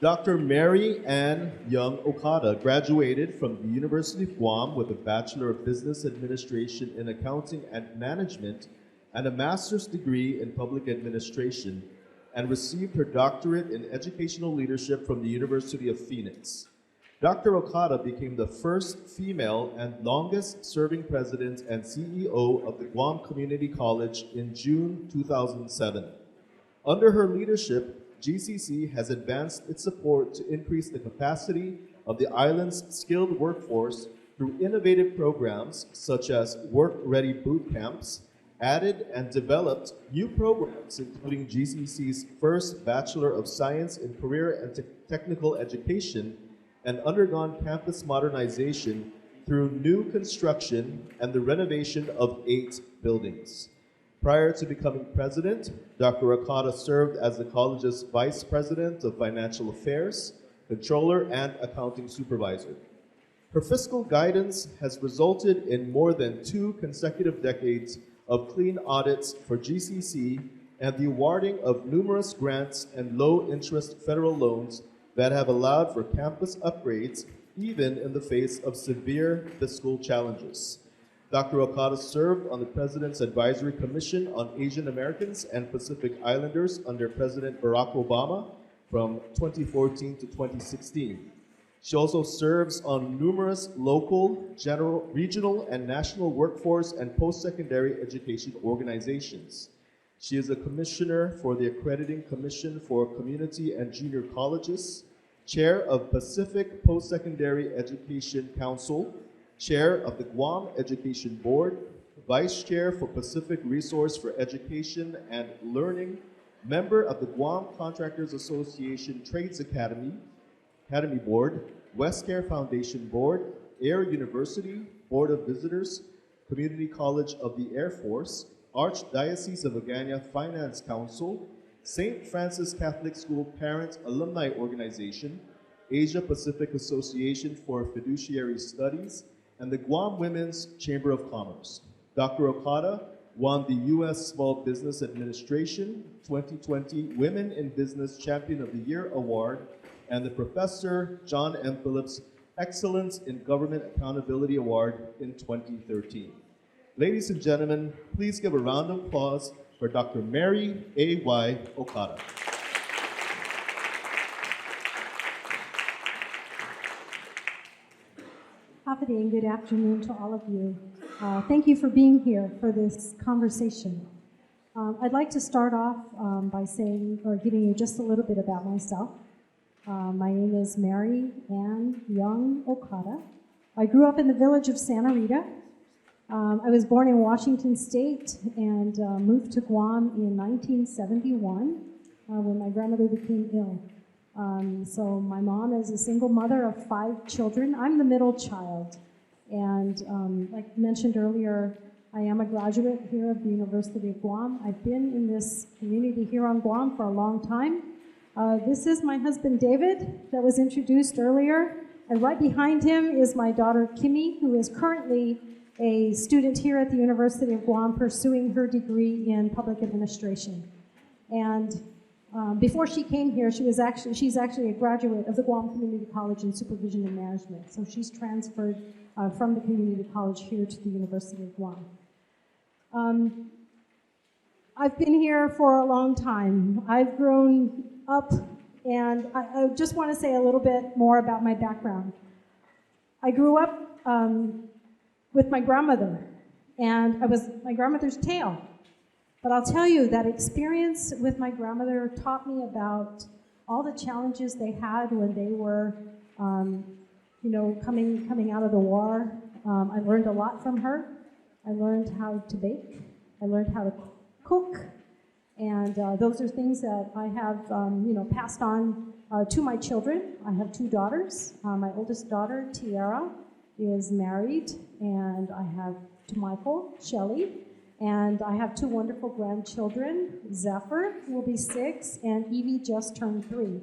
Dr. Mary Ann Young Okada graduated from the University of Guam with a Bachelor of Business Administration in Accounting and Management and a master's degree in Public Administration, and received her doctorate in Educational Leadership from the University of Phoenix. Dr. Okada became the first female and longest-serving president and CEO of the Guam Community College in June 2007. Under her leadership, GCC has advanced its support to increase the capacity of the island's skilled workforce through innovative programs such as work-ready boot camps, added and developed new programs including GCC's first Bachelor of Science in Career and Technical Education, and undergone campus modernization through new construction and the renovation of 8 buildings. Prior to becoming president, Dr. Okada served as the college's vice president of financial affairs, controller, and accounting supervisor. Her fiscal guidance has resulted in more than 2 consecutive decades of clean audits for GCC and the awarding of numerous grants and low-interest federal loans that have allowed for campus upgrades even in the face of severe fiscal challenges. Dr. Okada served on the President's Advisory Commission on Asian Americans and Pacific Islanders under President Barack Obama from 2014 to 2016. She also serves on numerous local, regional, and national workforce and post-secondary education organizations. She is a commissioner for the Accrediting Commission for Community and Junior Colleges, chair of Pacific Post-Secondary Education Council, chair of the Guam Education Board, vice chair for Pacific Resource for Education and Learning, member of the Guam Contractors Association Trades Academy Board, Westcare Foundation Board, Air University, Board of Visitors, Community College of the Air Force, Archdiocese of Agana Finance Council, St. Francis Catholic School Parent Alumni Organization, Asia Pacific Association for Fiduciary Studies, and the Guam Women's Chamber of Commerce. Dr. Okada won the U.S. Small Business Administration 2020 Women in Business Champion of the Year Award and the Professor John M. Phillips Excellence in Government Accountability Award in 2013. Ladies and gentlemen, please give a round of applause for Dr. Mary A.Y. Okada. Hapade, and good afternoon to all of you. Thank you for being here for this conversation. I'd like to start off by saying, or giving you just a little bit about myself. My name is Mary Ann Young Okada. I grew up in the village of Santa Rita. I was born in Washington State and moved to Guam in 1971 when my grandmother became ill. So my mom is a single mother of 5 children. I'm the middle child. And like mentioned earlier, I am a graduate here of the University of Guam. I've been in this community here on Guam for a long time. This is my husband, David, that was introduced earlier. And right behind him is my daughter, Kimmy, who is currently a student here at the University of Guam pursuing her degree in public administration. And before she came here, she's actually a graduate of the Guam Community College in Supervision and Management. So she's transferred from the community college here to the University of Guam. I've been here for a long time. I've grown up, and I just want to say a little bit more about my background. I grew up with my grandmother, and I was my grandmother's tail. But I'll tell you, that experience with my grandmother taught me about all the challenges they had when they were, coming out of the war. I learned a lot from her. I learned how to bake. I learned how to cook. And those are things that I have, passed on to my children. I have 2 daughters. My oldest daughter, Tiara, is married, and I have 2 Michael, Shelley, and I have 2 wonderful grandchildren. Zephyr will be 6, and Evie just turned 3.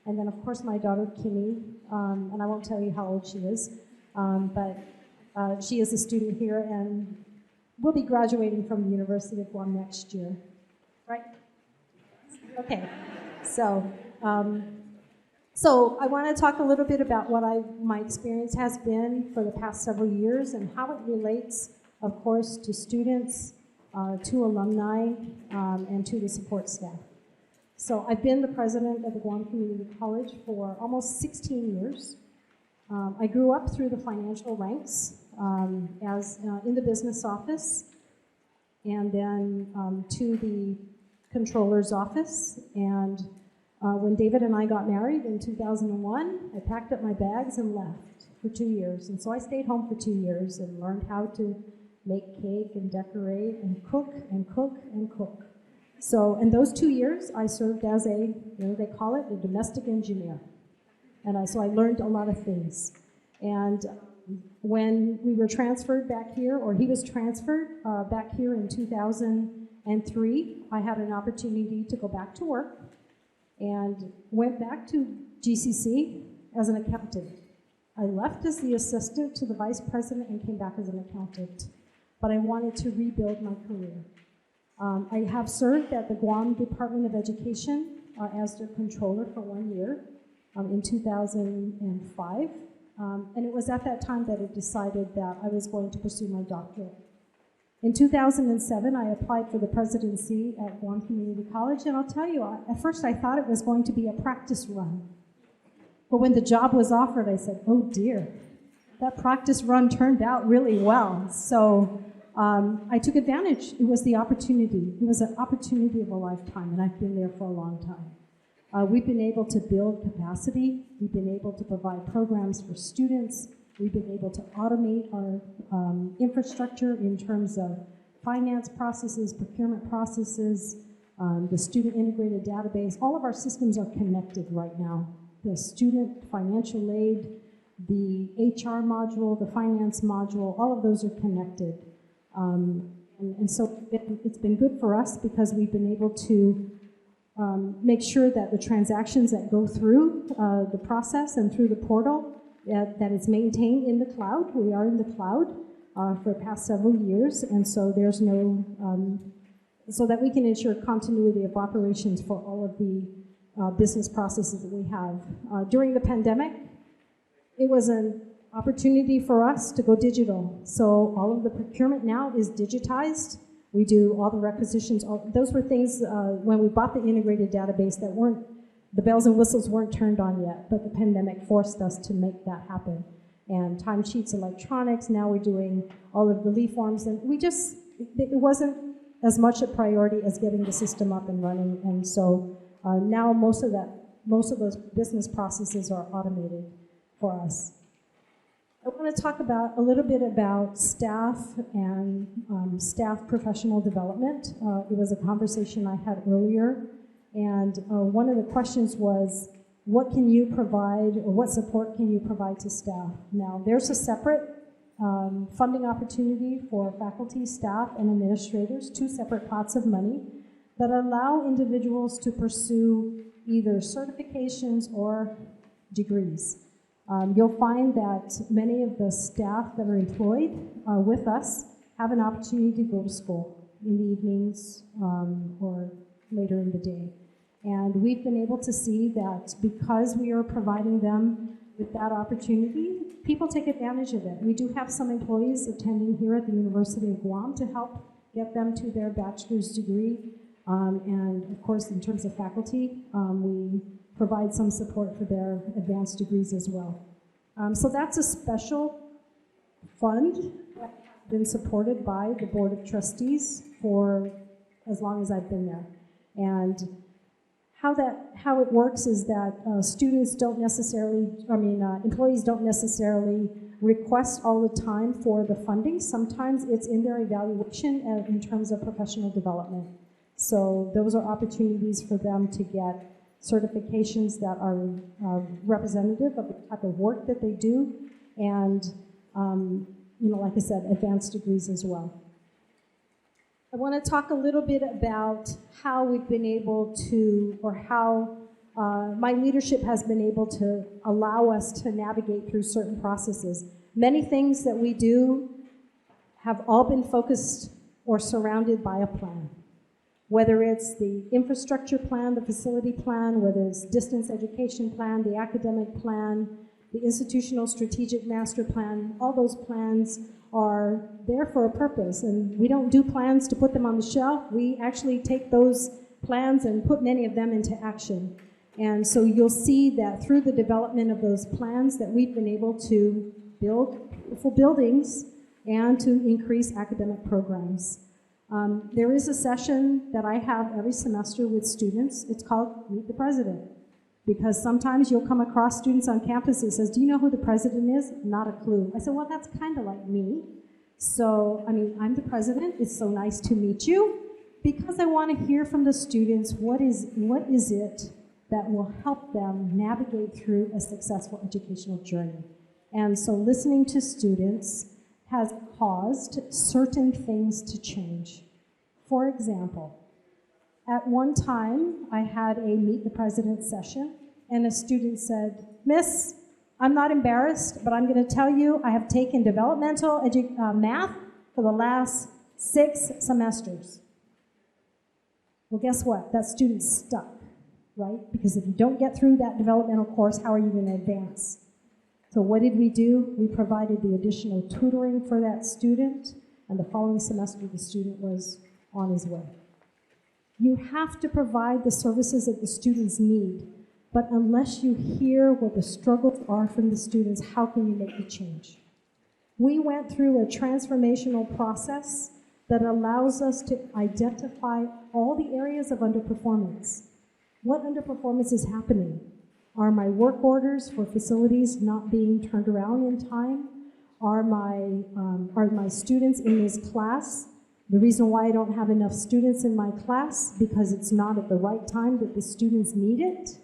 And then, of course, my daughter, Kimmy, and I won't tell you how old she is, but she is a student here and will be graduating from the University of Guam next year. Right? Okay. So, So I want to talk a little bit about what my experience has been for the past several years and how it relates, of course, to students, to alumni, and to the support staff. So I've been the president of the Guam Community College for almost 16 years. I grew up through the financial ranks as in the business office, and then to the controller's office. And when David and I got married in 2001, I packed up my bags and left for 2 years. And so I stayed home for 2 years and learned how to make cake and decorate and cook and cook and cook. So in those 2 years, I served as a, they call it a domestic engineer. And so I learned a lot of things. And when we were transferred back here, or he was transferred back here in 2003, I had an opportunity to go back to work and went back to GCC as an accountant. I left as the assistant to the vice president and came back as an accountant. But I wanted to rebuild my career. I have served at the Guam Department of Education as their controller for 1 year in 2005. And it was at that time that I decided that I was going to pursue my doctorate. In 2007, I applied for the presidency at Guam Community College, and I'll tell you, at first I thought it was going to be a practice run. But when the job was offered, I said, oh dear, that practice run turned out really well. So I took advantage. It was the opportunity. It was an opportunity of a lifetime, and I've been there for a long time. We've been able to build capacity. We've been able to provide programs for students. We've been able to automate our infrastructure in terms of finance processes, procurement processes, the student integrated database. All of our systems are connected right now. The student financial aid, the HR module, the finance module, all of those are connected. And so it's been good for us because we've been able to make sure that the transactions that go through the process and through the portal, that it's maintained in the cloud. We are in the cloud for the past several years, and so there's no, so that we can ensure continuity of operations for all of the business processes that we have. During the pandemic, it was an opportunity for us to go digital. So all of the procurement now is digitized. We do all the requisitions. Those were things when we bought the integrated database that weren't, the bells and whistles weren't turned on yet, but the pandemic forced us to make that happen. And timesheets, electronics, now we're doing all of the leave forms, and it wasn't as much a priority as getting the system up and running, and so now most of those business processes are automated for us. I want to talk a little bit about staff and staff professional development. It was a conversation I had earlier, and one of the questions was, what can you provide, or what support can you provide to staff? Now, there's a separate funding opportunity for faculty, staff, and administrators, 2 separate pots of money that allow individuals to pursue either certifications or degrees. You'll find that many of the staff that are employed with us have an opportunity to go to school in the evenings or later in the day. And we've been able to see that because we are providing them with that opportunity, people take advantage of it. We do have some employees attending here at the University of Guam to help get them to their bachelor's degree. And of course, in terms of faculty, we provide some support for their advanced degrees as well. So that's a special fund that's been supported by the Board of Trustees for as long as I've been there. And how it works is that students don't necessarily, employees don't necessarily request all the time for the funding. Sometimes it's in their evaluation in terms of professional development. So those are opportunities for them to get certifications that are representative of the type of work that they do, and like I said, advanced degrees as well. I want to talk a little bit about how we've been able to, or how my leadership has been able to allow us to navigate through certain processes. Many things that we do have all been focused or surrounded by a plan. Whether it's the infrastructure plan, the facility plan, whether it's distance education plan, the academic plan, the institutional strategic master plan, all those plans are there for a purpose. And we don't do plans to put them on the shelf. We actually take those plans and put many of them into action. And so you'll see that through the development of those plans that we've been able to build beautiful buildings and to increase academic programs. There is a session that I have every semester with students. It's called Meet the President. Because sometimes you'll come across students on campus who says, do you know who the president is? Not a clue. I said, well, that's kind of like me. So, I'm the president. It's so nice to meet you. Because I want to hear from the students, what is it that will help them navigate through a successful educational journey. And so listening to students has caused certain things to change. For example, at one time, I had a Meet the President session, and a student said, Miss, I'm not embarrassed, but I'm going to tell you I have taken developmental math for the last 6 semesters. Well, guess what? That student's stuck, right? Because if you don't get through that developmental course, how are you going to advance? So what did we do? We provided the additional tutoring for that student, and the following semester the student was on his way. You have to provide the services that the students need, but unless you hear what the struggles are from the students, how can you make the change? We went through a transformational process that allows us to identify all the areas of underperformance. What underperformance is happening? Are my work orders for facilities not being turned around in time? Are my students in this class? The reason why I don't have enough students in my class, because it's not at the right time that the students need it.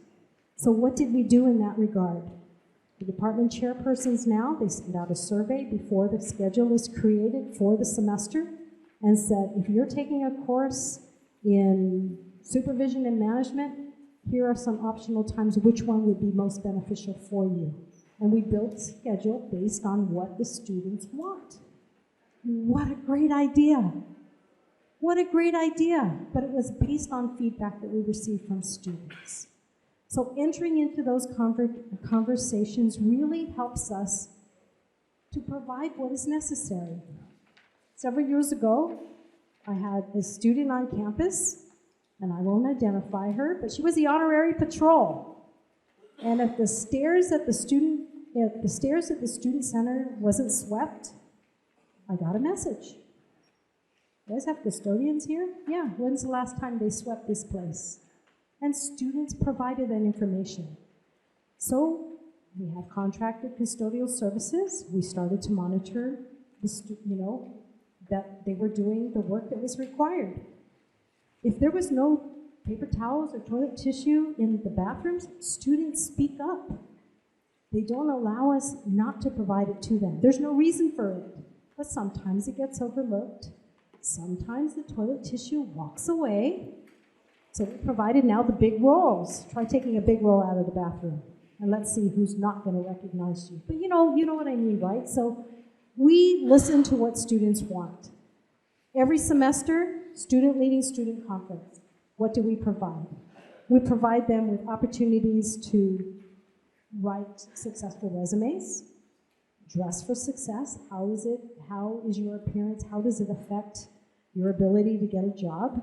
So what did we do in that regard? The department chairpersons now, they send out a survey before the schedule is created for the semester and said, if you're taking a course in supervision and management, here are some optional times, which one would be most beneficial for you? And we built a schedule based on what the students want. What a great idea. What a great idea. But it was based on feedback that we received from students. So entering into those conversations really helps us to provide what is necessary. Several years ago, I had a student on campus, and I won't identify her, but she was the honorary patrol. And if the stairs at the student center wasn't swept, I got a message. You guys have custodians here? Yeah, when's the last time they swept this place? And students provided that information. So we have contracted custodial services. We started to monitor that they were doing the work that was required. If there was no paper towels or toilet tissue in the bathrooms, students speak up. They don't allow us not to provide it to them. There's no reason for it, but sometimes it gets overlooked. Sometimes the toilet tissue walks away. So we provided now the big rolls. Try taking a big roll out of the bathroom, and let's see who's not going to recognize you. But you know what I mean, right? So we listen to what students want. Every semester, student leading student conference. What do we provide? We provide them with opportunities to write successful resumes, dress for success. How is your appearance? How does it affect your ability to get a job?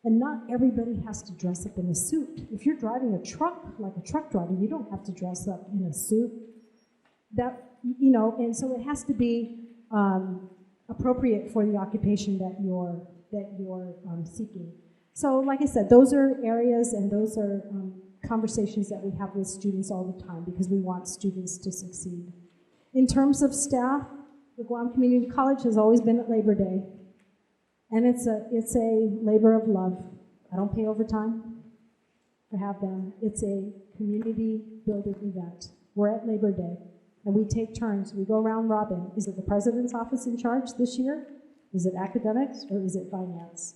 And not everybody has to dress up in a suit. If you're driving a truck, like a truck driver, you don't have to dress up in a suit. And so it has to be appropriate for the occupation that you're seeking. So like I said, those are areas and those are conversations that we have with students all the time because we want students to succeed. In terms of staff, the Guam Community College has always been at Labor Day. And it's a labor of love. I don't pay overtime to have them. It's a community building event. We're at Labor Day, and we take turns. We go round robin. Is it the president's office in charge this year? Is it academics, or is it finance?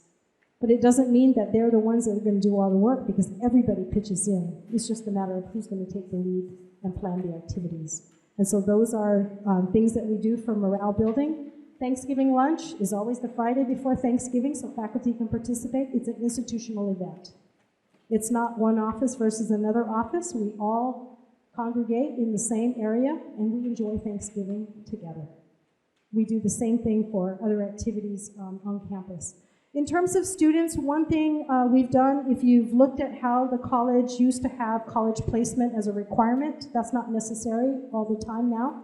But it doesn't mean that they're the ones that are going to do all the work because everybody pitches in. It's just a matter of who's going to take the lead and plan the activities. And so those are things that we do for morale building. Thanksgiving lunch is always the Friday before Thanksgiving, so faculty can participate. It's an institutional event. It's not one office versus another office. We all congregate in the same area, and we enjoy Thanksgiving together. We do the same thing for other activities on campus. In terms of students, one thing we've done, if you've looked at how the college used to have college placement as a requirement, that's not necessary all the time now.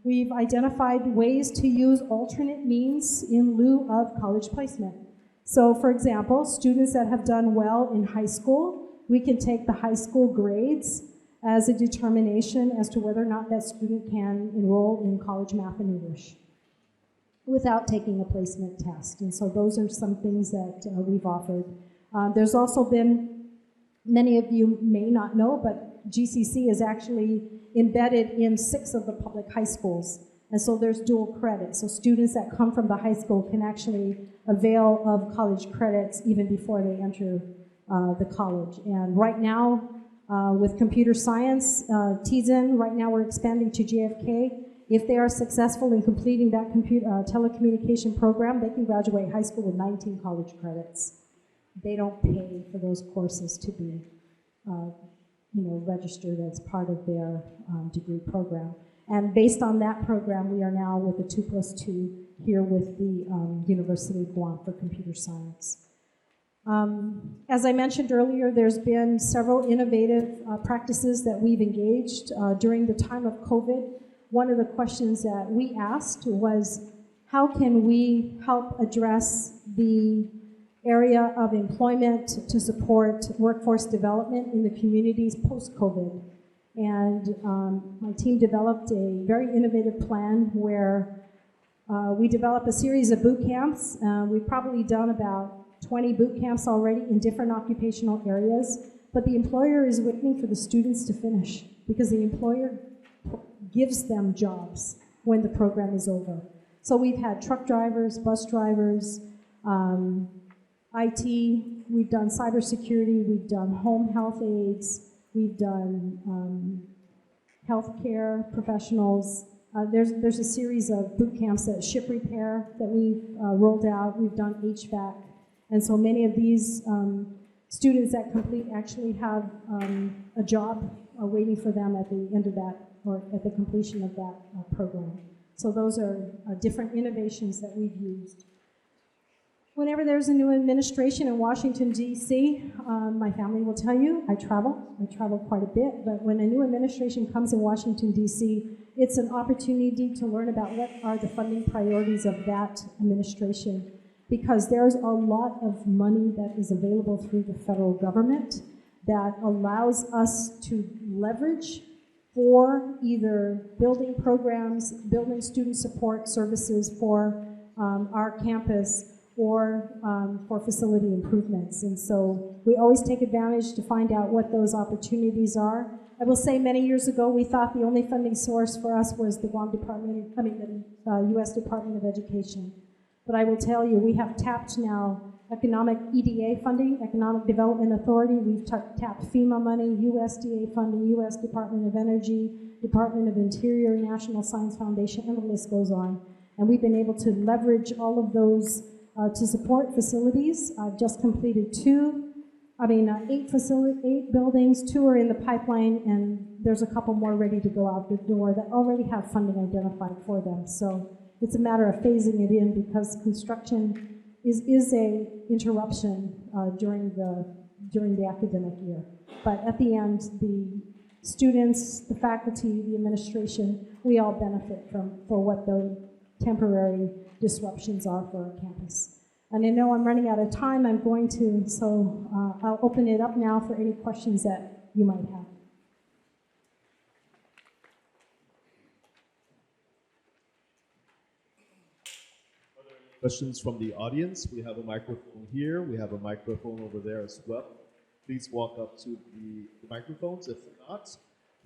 We've identified ways to use alternate means in lieu of college placement. So, for example, students that have done well in high school, we can take the high school grades as a determination as to whether or not that student can enroll in college math and English without taking a placement test. And so those are some things that we've offered. There's also been, many of you may not know, but GCC is actually embedded in 6 of the public high schools. And so there's dual credit. So students that come from the high school can actually avail of college credits even before they enter the college. And right now, with computer science, TZN, right now we're expanding to JFK. If they are successful in completing that telecommunication program, they can graduate high school with 19 college credits. They don't pay for those courses to be registered as part of their degree program. And based on that program, we are now with the 2+2 here with the University of Guam for computer science. As I mentioned earlier, there's been several innovative practices that we've engaged during the time of COVID. One of the questions that we asked was, how can we help address the area of employment to support workforce development in the communities post-COVID? And my team developed a very innovative plan where we developed a series of boot camps. We've probably done about 20 boot camps already in different occupational areas, but the employer is waiting for the students to finish because the employer gives them jobs when the program is over. So we've had truck drivers, bus drivers, IT, we've done cybersecurity, we've done home health aides, we've done healthcare professionals. There's a series of boot camps at ship repair that we've rolled out. We've done HVAC. And so many of these students that complete actually have a job waiting for them at the end of that, or at the completion of that program. So those are different innovations that we've used. Whenever there's a new administration in Washington, D.C., my family will tell you, I travel quite a bit, but when a new administration comes in Washington, D.C., it's an opportunity to learn about what are the funding priorities of that administration, because there's a lot of money that is available through the federal government that allows us to leverage for either building programs, building student support services for our campus, or for facility improvements. And so we always take advantage to find out what those opportunities are. I will say many years ago, we thought the only funding source for us was the the U.S. Department of Education. But I will tell you, we have tapped now economic EDA funding, Economic Development Authority. We've tapped FEMA money, USDA funding, U.S. Department of Energy, Department of Interior, National Science Foundation, and the list goes on. And we've been able to leverage all of those to support facilities. I've just completed 8 buildings, 2 are in the pipeline, and there's a couple more ready to go out the door that already have funding identified for them. So it's a matter of phasing it in, because construction is a interruption during the academic year. But at the end, the students, the faculty, the administration, we all benefit for what the temporary disruptions are for our campus. And I know I'm running out of time. I'll open it up now for any questions that you might have. Questions from the audience? We have a microphone here. We have a microphone over there as well. Please walk up to the microphones. If not,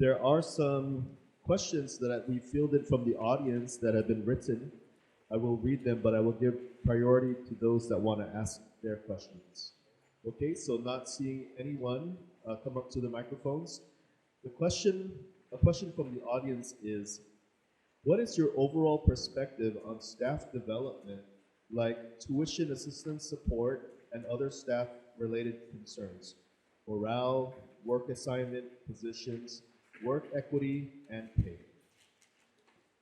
there are some questions that we fielded from the audience that have been written. I will read them, but I will give priority to those that want to ask their questions. Okay, so not seeing anyone come up to the microphones. A question from the audience is, What is your overall perspective on staff development, like tuition assistance support and other staff-related concerns? Morale, work assignment, positions, work equity, and pay.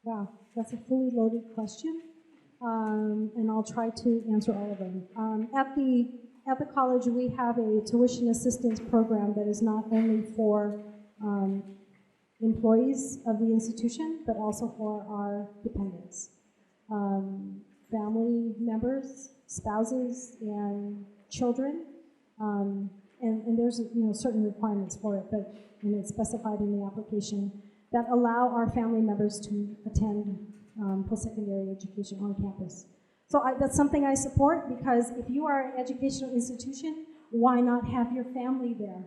Wow, that's a fully loaded question, and I'll try to answer all of them. At the college, we have a tuition assistance program that is not only for employees of the institution, but also for our dependents, family members, spouses, and children. And there's certain requirements for it, but it's specified in the application that allow our family members to attend post-secondary education on campus. So that's something I support, because if you are an educational institution, why not have your family there?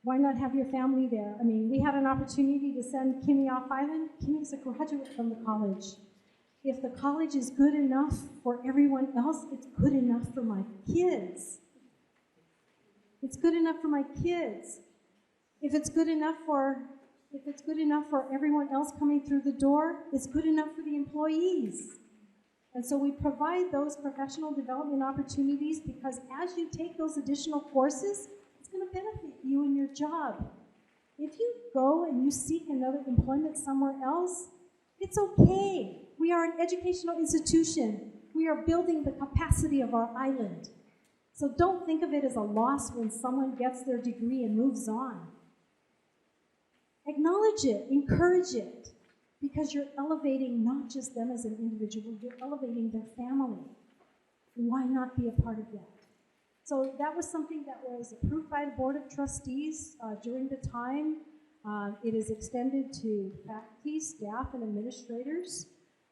Why not have your family there? I mean, we had an opportunity to send Kimmy off island. Kimmy's a graduate from the college. If the college is good enough for everyone else, it's good enough for my kids. It's good enough for my kids. If it's good enough for everyone else coming through the door, it's good enough for the employees. And so we provide those professional development opportunities, because as you take those additional courses, it's going to benefit you in your job. If you go and you seek another employment somewhere else, it's okay. We are an educational institution. We are building the capacity of our island. So don't think of it as a loss when someone gets their degree and moves on. Acknowledge it, encourage it, because you're elevating not just them as an individual, you're elevating their family. Why not be a part of that? So that was something that was approved by the Board of Trustees during the time. It is extended to faculty, staff, and administrators.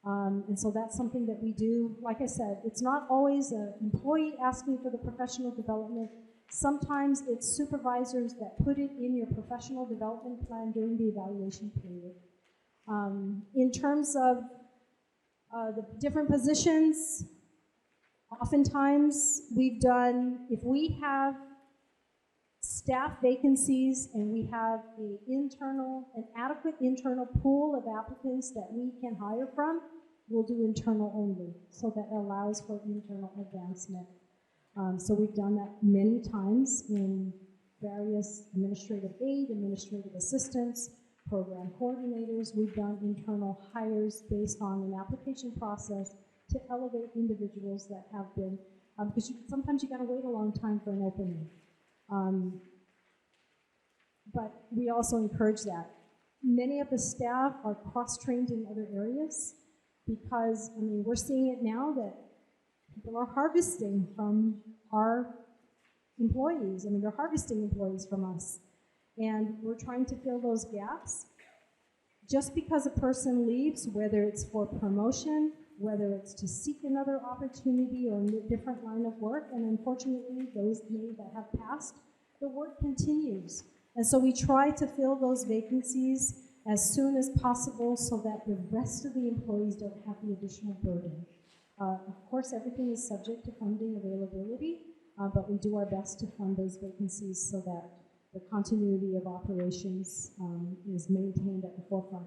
And so that's something that we do. Like I said, it's not always an employee asking for the professional development. Sometimes it's supervisors that put it in your professional development plan during the evaluation period. In terms of the different positions, oftentimes we've done, if we have staff vacancies and we have an adequate internal pool of applicants that we can hire from, we'll do internal only, so that allows for internal advancement. So we've done that many times in various administrative aid, administrative assistants, program coordinators. We've done internal hires based on an application process to elevate individuals that have been, because sometimes you got to wait a long time for an opening. But we also encourage that. Many of the staff are cross-trained in other areas, because, I mean, we're seeing it now that people are harvesting from our employees. I mean, they're harvesting employees from us. And we're trying to fill those gaps. Just because a person leaves, whether it's for promotion, whether it's to seek another opportunity or a different line of work, and unfortunately, those that have passed, the work continues. And so we try to fill those vacancies as soon as possible so that the rest of the employees don't have the additional burden. Of course, everything is subject to funding availability, but we do our best to fund those vacancies so that the continuity of operations is maintained at the forefront.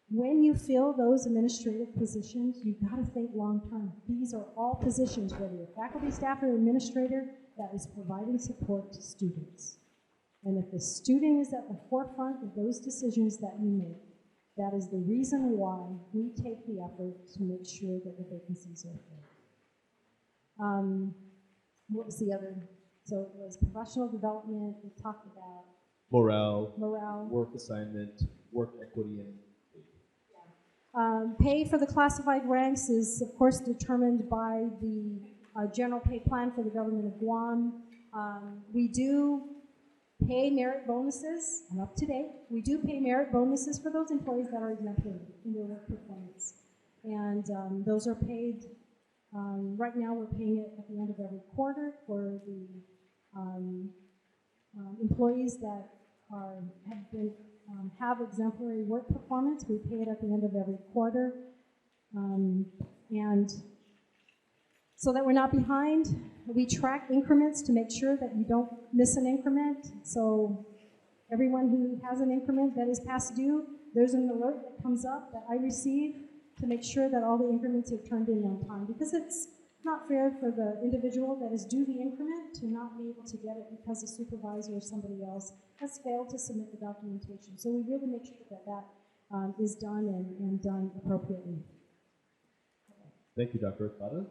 When you fill those administrative positions, you've got to think long term. These are all positions, whether you're faculty, staff, or administrator, that is providing support to students. And if the student is at the forefront of those decisions that you make, that is the reason why we take the effort to make sure that the vacancies are filled. What was the other? So it was professional development. We talked about Morale, morale, work assignment, work equity, and pay for the classified ranks is, of course, determined by the general pay plan for the government of Guam. We do pay merit bonuses. I'm up to date. We do pay merit bonuses for those employees that are exemplary in their work performance. And those are paid, right now we're paying it at the end of every quarter for the employees that have exemplary work performance. We pay it at the end of every quarter. And so that we're not behind, we track increments to make sure that you don't miss an increment. So everyone who has an increment that is past due, there's an alert that comes up that I receive to make sure that all the increments are turned in on time, because it's not fair for the individual that is due the increment to not be able to get it because a supervisor or somebody else has failed to submit the documentation. So we really make sure that that is done and done appropriately. Thank you, Dr. Okada.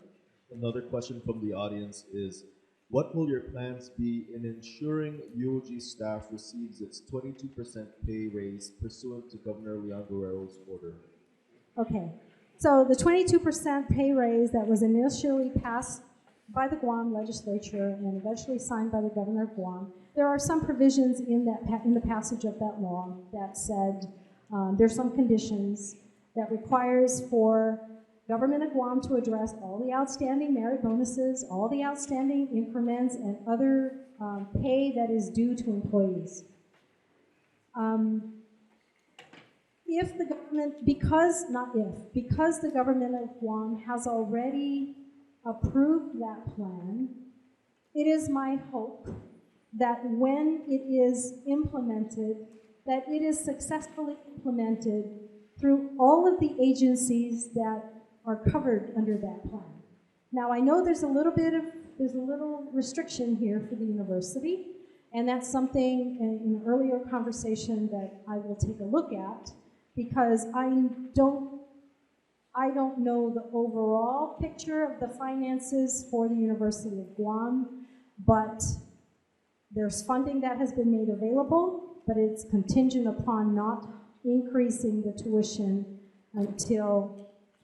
Another question from the audience is, what will your plans be in ensuring UOG staff receives its 22% pay raise pursuant to Governor Leon Guerrero's order? Okay, so the 22% pay raise that was initially passed by the Guam legislature and eventually signed by the governor of Guam, there are some provisions in the passage of that law that said there's some conditions that requires for government of Guam to address all the outstanding merit bonuses, all the outstanding increments, and other pay that is due to employees. If the government, because the government of Guam has already approved that plan, it is my hope that when it is implemented, that it is successfully implemented through all of the agencies that are covered under that plan. Now, I know there's a little restriction here for the university, and that's something in an earlier conversation that I will take a look at, because I don't know the overall picture of the finances for the University of Guam, but there's funding that has been made available, but it's contingent upon not increasing the tuition until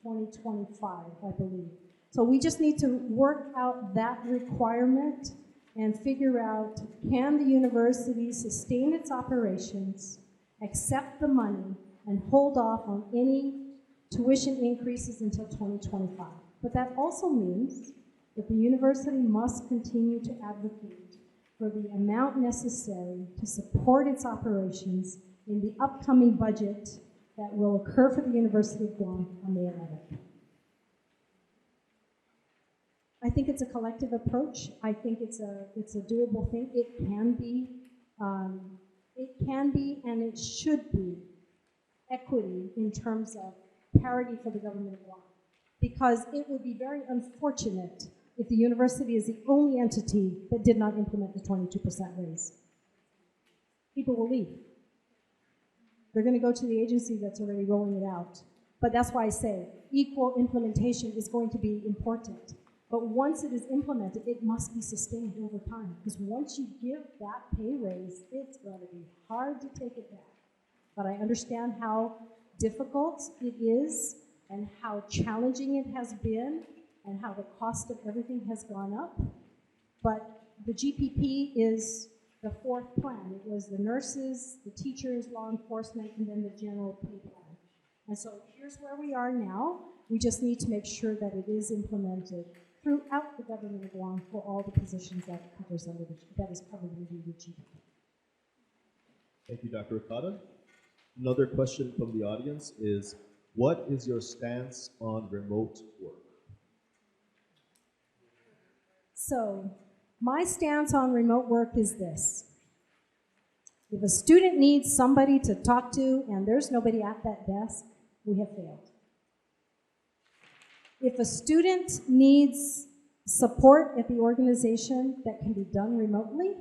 2025, I believe. So we just need to work out that requirement and figure out, can the university sustain its operations, accept the money, and hold off on any tuition increases until 2025. But that also means that the university must continue to advocate for the amount necessary to support its operations in the upcoming budget that will occur for the University of Guam on May 11th. I think it's a collective approach. I think it's a doable thing. It can be, and it should be equity in terms of parity for the government of Guam, because it would be very unfortunate if the university is the only entity that did not implement the 22% raise. People will leave. They're going to go to the agency that's already rolling it out. But that's why I say equal implementation is going to be important. But once it is implemented, it must be sustained over time. Because once you give that pay raise, it's going to be hard to take it back. But I understand how difficult it is and how challenging it has been and how the cost of everything has gone up. But the GPP is the fourth plan. It was the nurses, the teachers, law enforcement, and then the general pay plan. And so here's where we are now. We just need to make sure that it is implemented throughout the government of Guam for all the positions that is covered under the GPP. Thank you, Dr. Okada. Another question from the audience is, what is your stance on remote work? So, my stance on remote work is this. If a student needs somebody to talk to and there's nobody at that desk, we have failed. If a student needs support at the organization that can be done remotely,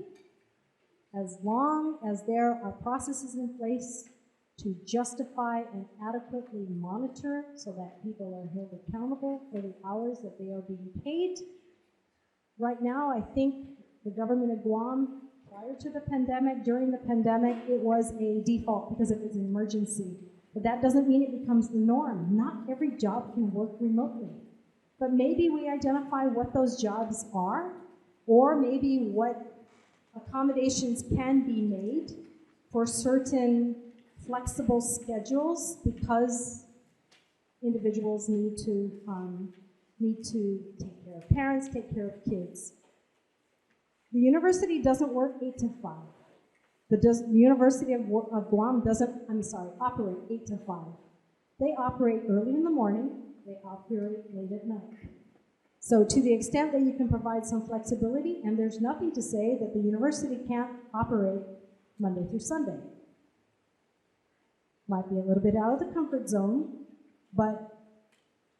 as long as there are processes in place to justify and adequately monitor so that people are held accountable for the hours that they are being paid. Right now, I think the government of Guam, prior to the pandemic, during the pandemic, it was a default because it was an emergency. But that doesn't mean it becomes the norm. Not every job can work remotely. But maybe we identify what those jobs are, or maybe what accommodations can be made for certain flexible schedules because individuals need to take care of parents, take care of kids. The university doesn't work 8 to 5. The University of Guam operate 8 to 5. They operate early in the morning, they operate late at night. So to the extent that you can provide some flexibility, and there's nothing to say that the university can't operate Monday through Sunday. Might be a little bit out of the comfort zone, but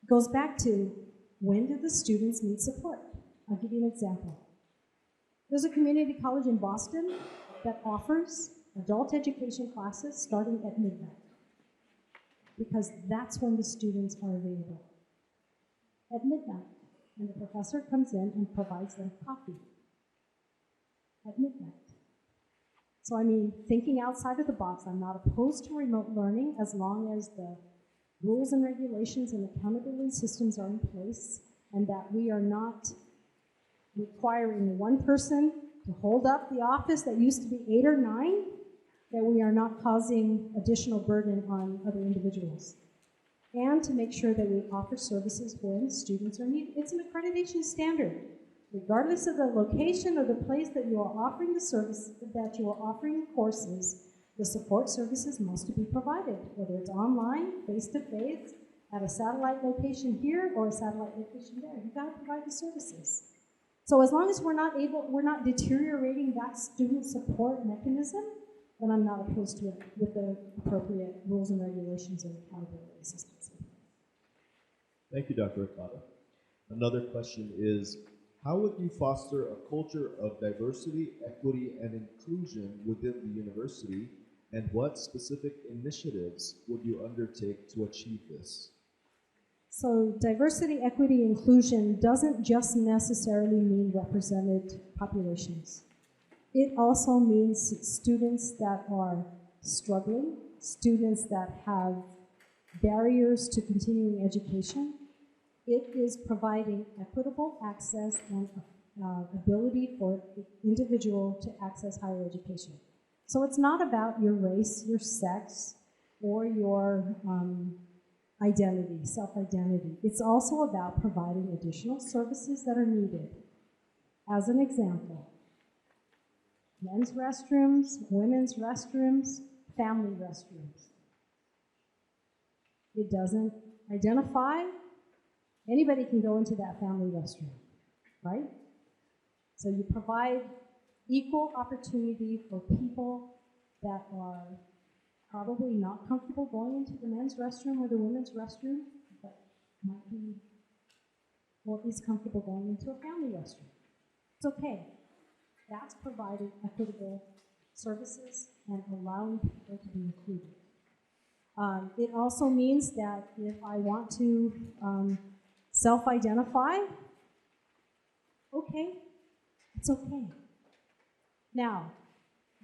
it goes back to when do the students need support? I'll give you an example. There's a community college in Boston that offers adult education classes starting at midnight because that's when the students are available. At midnight, and the professor comes in and provides them coffee at midnight. So I mean, thinking outside of the box, I'm not opposed to remote learning as long as the rules and regulations and accountability systems are in place and that we are not requiring one person to hold up the office that used to be 8 or 9, that we are not causing additional burden on other individuals. And to make sure that we offer services when students are needed. It's an accreditation standard. Regardless of the location or the place that you are offering the service, that you are offering the courses, the support services must be provided, whether it's online, face-to-face, at a satellite location here or a satellite location there. You've got to provide the services. So as long as we're not deteriorating that student support mechanism, then I'm not opposed to it with the appropriate rules and regulations and accountability systems. Thank you, Dr. Okada. Another question is, how would you foster a culture of diversity, equity, and inclusion within the university, and what specific initiatives would you undertake to achieve this? So diversity, equity, inclusion doesn't just necessarily mean represented populations. It also means students that are struggling, students that have barriers to continuing education. It is providing equitable access and ability for the individual to access higher education. So it's not about your race, your sex, or your identity, self-identity. It's also about providing additional services that are needed. As an example, men's restrooms, women's restrooms, family restrooms. It doesn't identify. Anybody can go into that family restroom, right? So you provide equal opportunity for people that are probably not comfortable going into the men's restroom or the women's restroom, but might be or is comfortable going into a family restroom. It's okay. That's providing equitable services and allowing people to be included. It also means that if I want to self-identify, okay, it's okay. Now,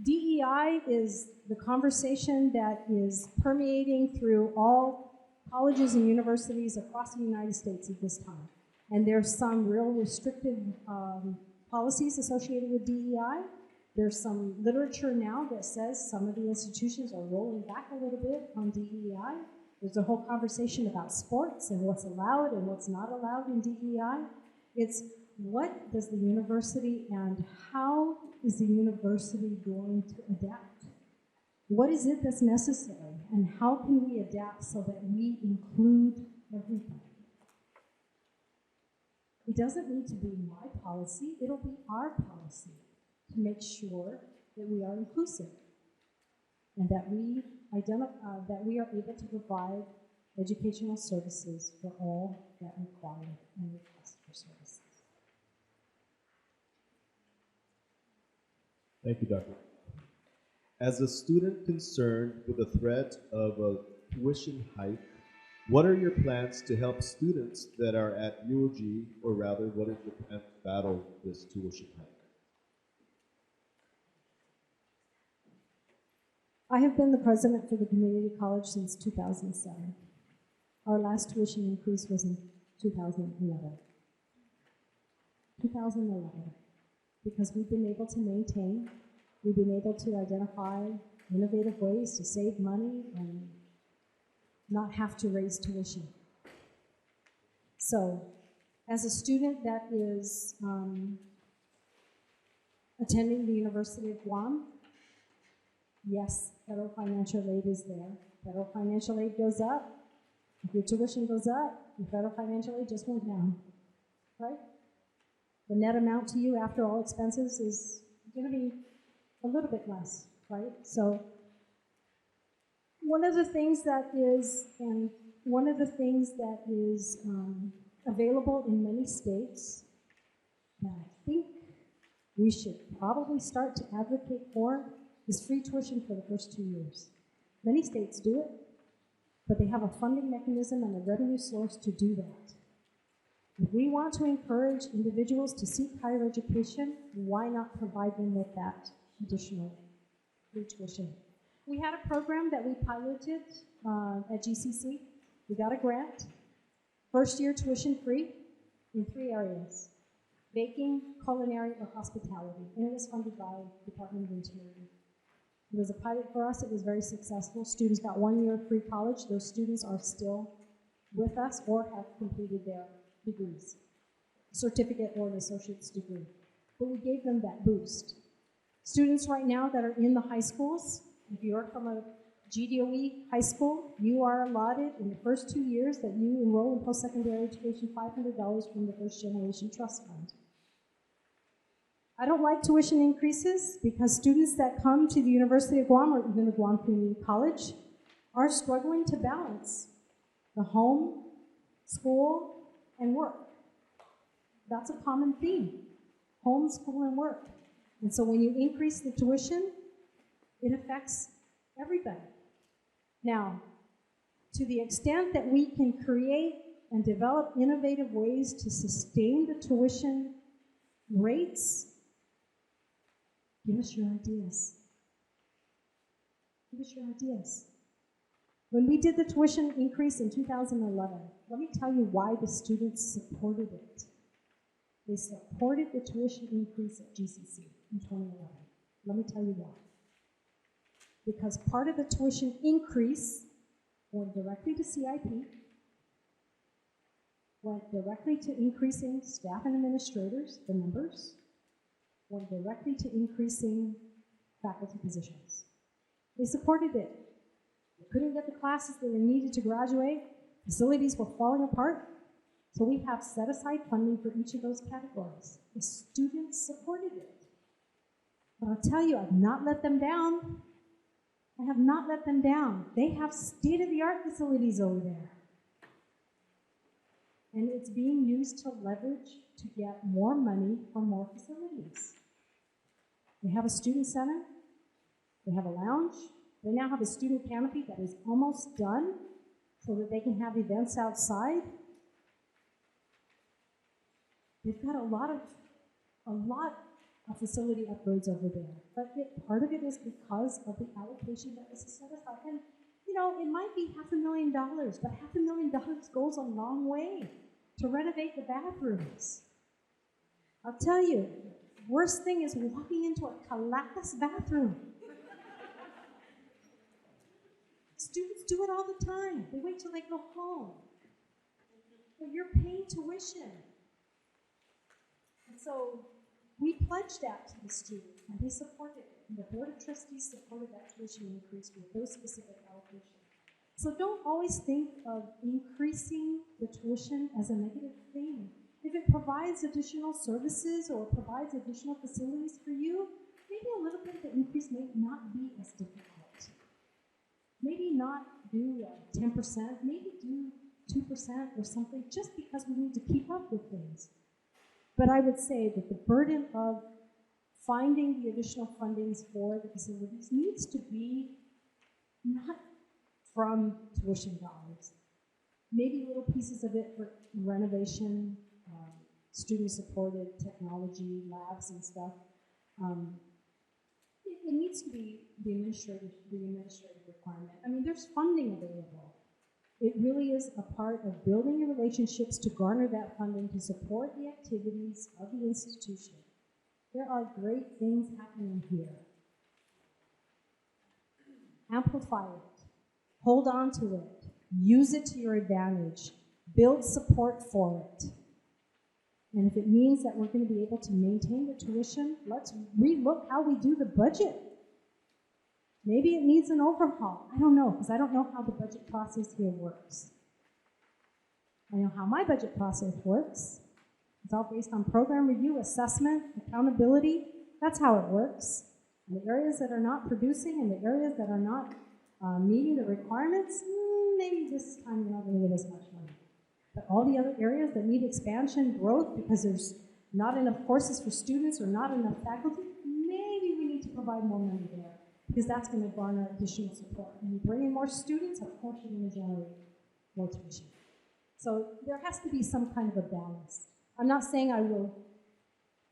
DEI is the conversation that is permeating through all colleges and universities across the United States at this time. And there's some real restrictive policies associated with DEI. There's some literature now that says some of the institutions are rolling back a little bit on DEI. There's a whole conversation about sports and what's allowed and what's not allowed in DEI. It's what does the university and how is the university going to adapt? What is it that's necessary and how can we adapt so that we include everybody? It doesn't need to be my policy, it'll be our policy to make sure that we are inclusive and that we that we are able to provide educational services for all that require and request for services. Thank you, Doctor. As a student concerned with the threat of a tuition hike, what are your plans to help students that are at UOG, or rather, what is your plan to battle this tuition hike? I have been the president for the community college since 2007. Our last tuition increase was in 2011. 2011. Because we've been able to maintain, we've been able to identify innovative ways to save money and not have to raise tuition. So, as a student that is attending the University of Guam, yes, federal financial aid is there. Federal financial aid goes up. If your tuition goes up, your federal financial aid just went down, right? The net amount to you after all expenses is going to be a little bit less, right? So One of the things that is, available in many states that I think we should probably start to advocate for is free tuition for the first 2 years. Many states do it, but they have a funding mechanism and a revenue source to do that. If we want to encourage individuals to seek higher education, why not provide them with that additional free tuition? We had a program that we piloted at GCC. We got a grant, first year tuition free in 3 areas: baking, culinary, or hospitality. And it was funded by the Department of Interior. It was a pilot for us. It was very successful. Students got 1 year of free college. Those students are still with us or have completed their degrees, certificate or an associate's degree. But we gave them that boost. Students right now that are in the high schools, if you're from a GDOE high school, you are allotted in the first 2 years that you enroll in post-secondary education $500 from the First Generation Trust Fund. I don't like tuition increases because students that come to the University of Guam or even the Guam Community College are struggling to balance the home, school, and work. That's a common theme: home, school, and work. And so when you increase the tuition, it affects everybody. Now, to the extent that we can create and develop innovative ways to sustain the tuition rates, give us your ideas. Give us your ideas. When we did the tuition increase in 2011, let me tell you why the students supported it. They supported the tuition increase at GCC in 2011. Let me tell you why. Because part of the tuition increase went directly to CIP, went directly to increasing staff and administrators, the numbers, went directly to increasing faculty positions. They supported it. They couldn't get the classes that they needed to graduate. Facilities were falling apart. So we have set aside funding for each of those categories. The students supported it. But I'll tell you, I've not let them down. I have not let them down. They have state-of-the-art facilities over there. And it's being used to leverage to get more money for more facilities. They have a student center. They have a lounge. They now have a student canopy that is almost done so that they can have events outside. They've got a lot of facility upgrades over there. But part of it is because of the allocation that was set aside. And, you know, it might be $500,000, but $500,000 goes a long way to renovate the bathrooms. I'll tell you, worst thing is walking into a collapsed bathroom. Students do it all the time. They wait till they go home. But you're paying tuition. And so we pledged that to the students, and they supported it. And the Board of Trustees supported that tuition increase with those specific allocations. So don't always think of increasing the tuition as a negative thing. If it provides additional services or provides additional facilities for you, maybe a little bit of the increase may not be as difficult. Maybe not do 10%, maybe do 2% or something, just because we need to keep up with things. But I would say that the burden of finding the additional fundings for the facilities needs to be not from tuition dollars. Maybe little pieces of it for renovation, student-supported technology, labs and stuff. It needs to be the administrative requirement. I mean, there's funding available. It really is a part of building your relationships to garner that funding to support the activities of the institution. There are great things happening here. Amplify it. Hold on to it. Use it to your advantage. Build support for it. And if it means that we're going to be able to maintain the tuition, let's relook how we do the budget. Maybe it needs an overhaul. I don't know, because I don't know how the budget process here works. I know how my budget process works. It's all based on program review, assessment, accountability. That's how it works. And the areas that are not producing and the areas that are not Meeting the requirements, maybe this time you're not going to get as much money. But all the other areas that need expansion, growth, because there's not enough courses for students or not enough faculty, maybe we need to provide more money there, because that's going to garner additional support. When you bring in more students, of course you're going to generate more tuition. So there has to be some kind of a balance. I'm not saying I will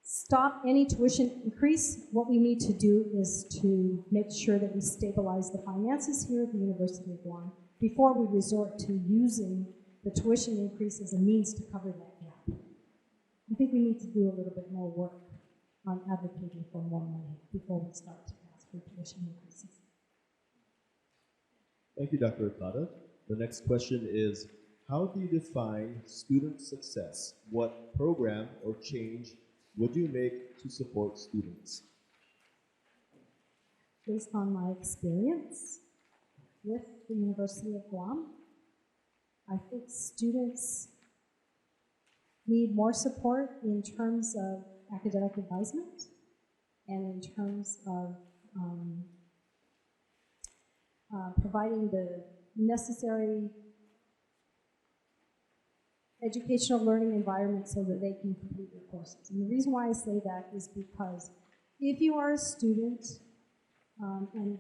stop any tuition increase. What we need to do is to make sure that we stabilize the finances here at the University of Guam before we resort to using the tuition increase as a means to cover that gap. I think we need to do a little bit more work on advocating for more money before we start to ask for tuition increases. Thank you, Dr. Okada. The next question is, how do you define student success? What program or change would you make to support students? Based on my experience with the University of Guam, I think students need more support in terms of academic advisement and in terms of providing the necessary educational learning environment so that they can complete their courses. And the reason why I say that is because if you are a student, and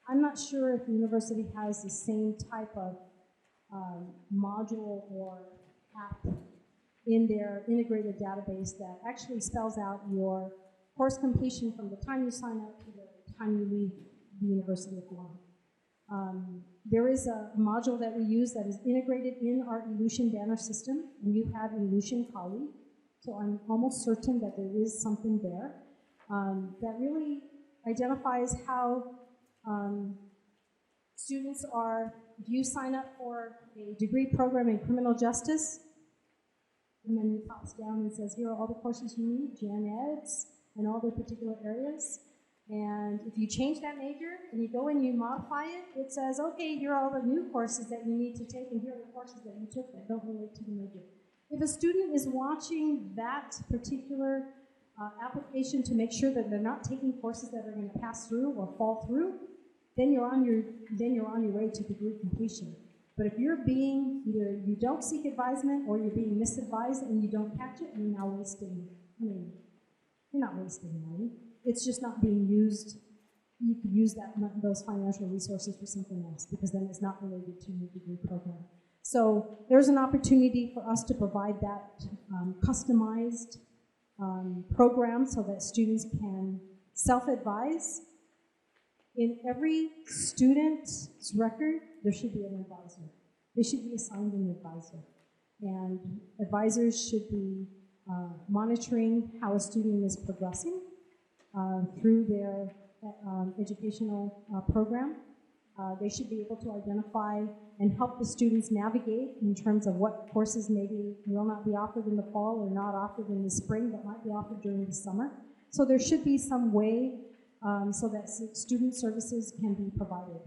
I'm not sure if the university has the same type of module or app in their integrated database that actually spells out your course completion from the time you sign up to the time you leave the University of Guam. There is a module that we use that is integrated in our Elution banner system, and you have Elution Kali, so I'm almost certain that there is something there that really identifies how students are, if you sign up for a degree program in criminal justice, and then it pops down and says, here are all the courses you need, gen eds, and all the particular areas. And if you change that major and you go and you modify it, it says, okay, here are all the new courses that you need to take, and here are the courses that you took that don't relate to the major. If a student is watching that particular application to make sure that they're not taking courses that are going to pass through or fall through, then you're on your way to degree completion. But if you're being, either you don't seek advisement or you're being misadvised and you don't catch it, you're now wasting, you're not wasting money. It's just not being used. You could use those financial resources for something else, because then it's not related to your degree program. So there's an opportunity for us to provide that customized program so that students can self-advise. In every student's record, there should be an advisor. They should be assigned an advisor. And advisors should be monitoring how a student is progressing through their educational program. They should be able to identify and help the students navigate in terms of what courses maybe will not be offered in the fall or not offered in the spring, but might be offered during the summer. So there should be some way so that student services can be provided.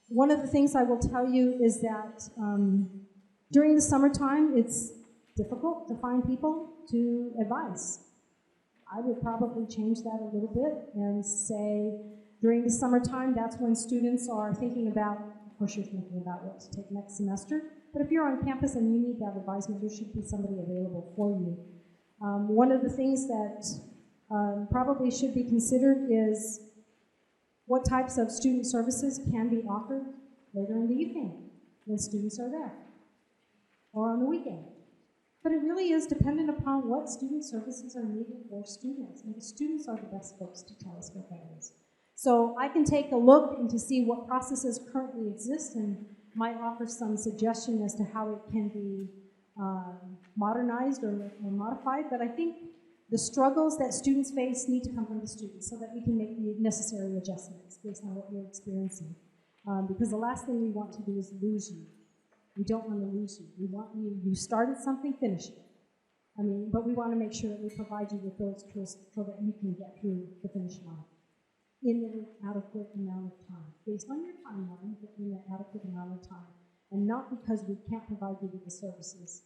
One of the things I will tell you is that during the summertime, it's difficult to find people to advise. I would probably change that a little bit and say during the summertime, that's when students are thinking about, of course you're thinking about what to take next semester, but if you're on campus and you need that advisement, there should be somebody available for you. One of the things that probably should be considered is what types of student services can be offered later in the evening when students are there, or on the weekend. But it really is dependent upon what student services are needed for students, and the students are the best folks to tell us what that is. So I can take a look and to see what processes currently exist and might offer some suggestion as to how it can be modernized or modified, but I think the struggles that students face need to come from the students so that we can make the necessary adjustments based on what you're experiencing. Because the last thing we want to do is lose you. We don't want to lose you. We want you started something, finish it. But we want to make sure that we provide you with those tools so that you can get through the finish line in an adequate amount of time. Based on your timeline, but in an adequate amount of time. And not because we can't provide you with the services.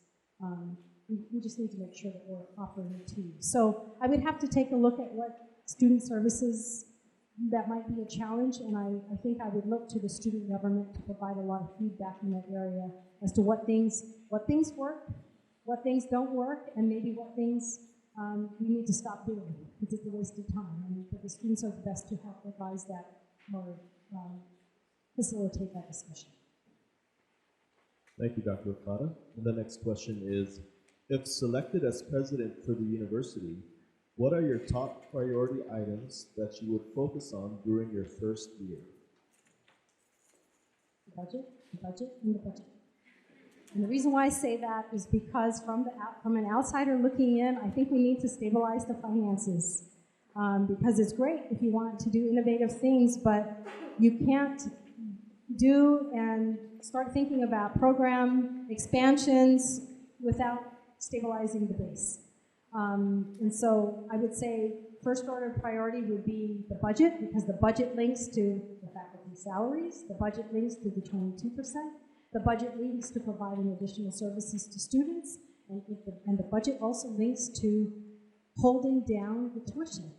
We just need to make sure that we're offering it to you. So I would have to take a look at what student services that might be a challenge, and I think I would look to the student government to provide a lot of feedback in that area as to what things work, what things don't work, and maybe what things we need to stop doing because it's a waste of time. And the students are the best to help advise that or facilitate that discussion. Thank you, Dr. Okada. And the next question is, if selected as president for the university, what are your top priority items that you would focus on during your first year? The budget, the budget, and the budget. And the reason why I say that is because from an outsider looking in, I think we need to stabilize the finances. Because it's great if you want to do innovative things, but you can't do and start thinking about program expansions without stabilizing the base. And so I would say first order of priority would be the budget, because the budget links to the faculty salaries, the budget links to the 22%, the budget links to providing additional services to students, and the budget also links to holding down the tuition.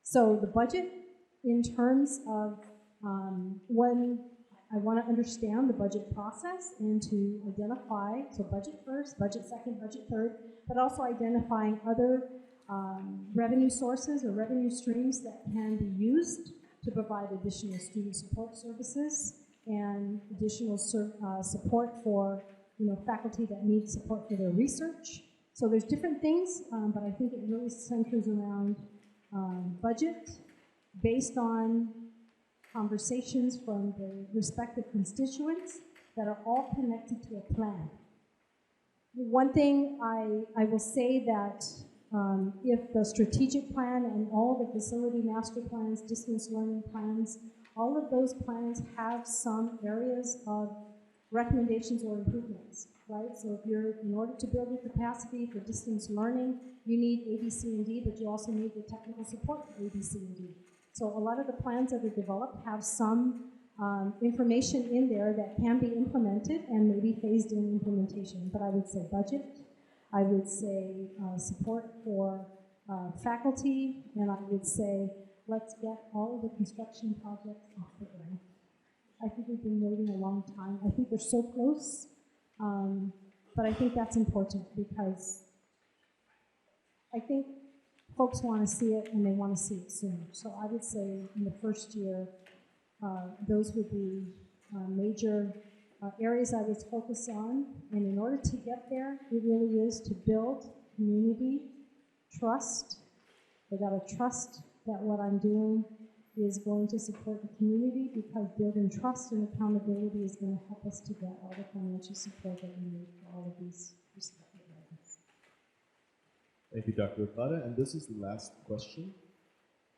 So the budget, in terms of when I want to understand the budget process and to identify, so budget first, budget second, budget third, but also identifying other revenue sources or revenue streams that can be used to provide additional student support services and additional support for faculty that need support for their research. So there's different things, but I think it really centers around budget based on conversations from the respective constituents that are all connected to a plan. One thing I will say that if the strategic plan and all the facility master plans, distance learning plans, all of those plans have some areas of recommendations or improvements, right? So if in order to build your capacity for distance learning, you need A, B, C, and D, but you also need the technical support for A, B, C, and D. So a lot of the plans that are developed have some information in there that can be implemented and maybe phased in implementation. But I would say budget, I would say support for faculty, and I would say let's get all of the construction projects off the ground. I think we've been waiting a long time. I think they're so close, but I think that's important because I think folks want to see it and they want to see it soon. So I would say in the first year, those would be major areas I would focus on. And in order to get there, it really is to build community, trust. They got to trust that what I'm doing is going to support the community, because building trust and accountability is going to help us to get all the financial support that we need for all of these respective areas. Thank you, Dr. Okada. And this is the last question.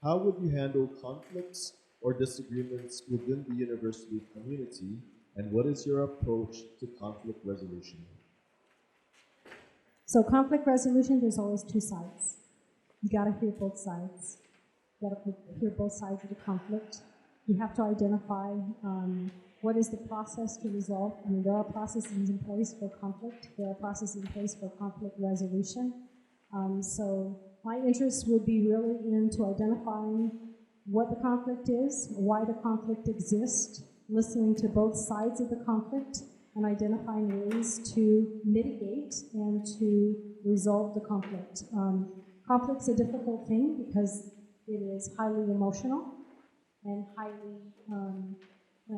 How would you handle conflicts or disagreements within the university community, and what is your approach to conflict resolution? So conflict resolution, there's always two sides. You got to hear both sides. You got to hear both sides of the conflict. You have to identify what is the process to resolve. I mean, there are processes in place for conflict. There are processes in place for conflict resolution. So my interest would be really into identifying what the conflict is, why the conflict exists, listening to both sides of the conflict, and identifying ways to mitigate and to resolve the conflict. Conflict's a difficult thing because it is highly emotional and highly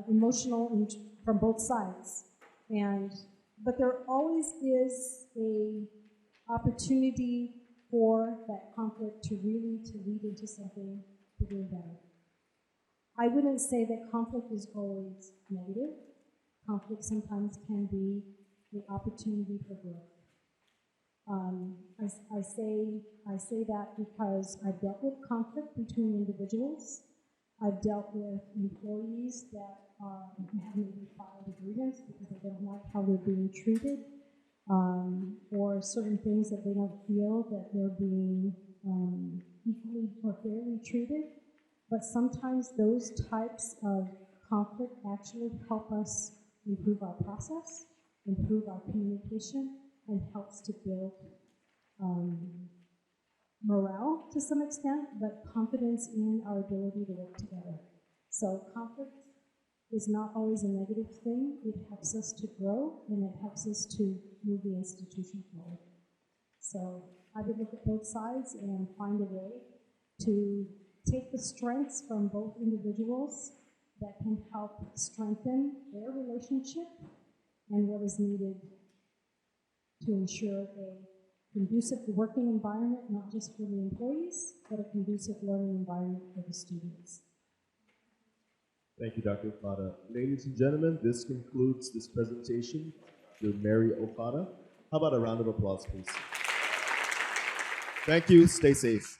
emotional from both sides. But there always is a opportunity for that conflict to lead into something bigger and better. I wouldn't say that conflict is always negative. Conflict sometimes can be the opportunity for growth. I say that because I've dealt with conflict between individuals. I've dealt with employees that have maybe filed a grievance because they don't like how they're being treated, or certain things that they don't feel that they're being equally or fairly treated. But sometimes those types of conflict actually help us improve our process, improve our communication, and helps to build morale to some extent, but confidence in our ability to work together. So conflict is not always a negative thing. It helps us to grow, and it helps us to move the institution forward. So I would look at both sides and find a way to take the strengths from both individuals that can help strengthen their relationship and what is needed to ensure a conducive working environment, not just for the employees, but a conducive learning environment for the students. Thank you, Dr. Okada. Ladies and gentlemen, this concludes this presentation to Mary Okada. How about a round of applause, please? Thank you. Stay safe.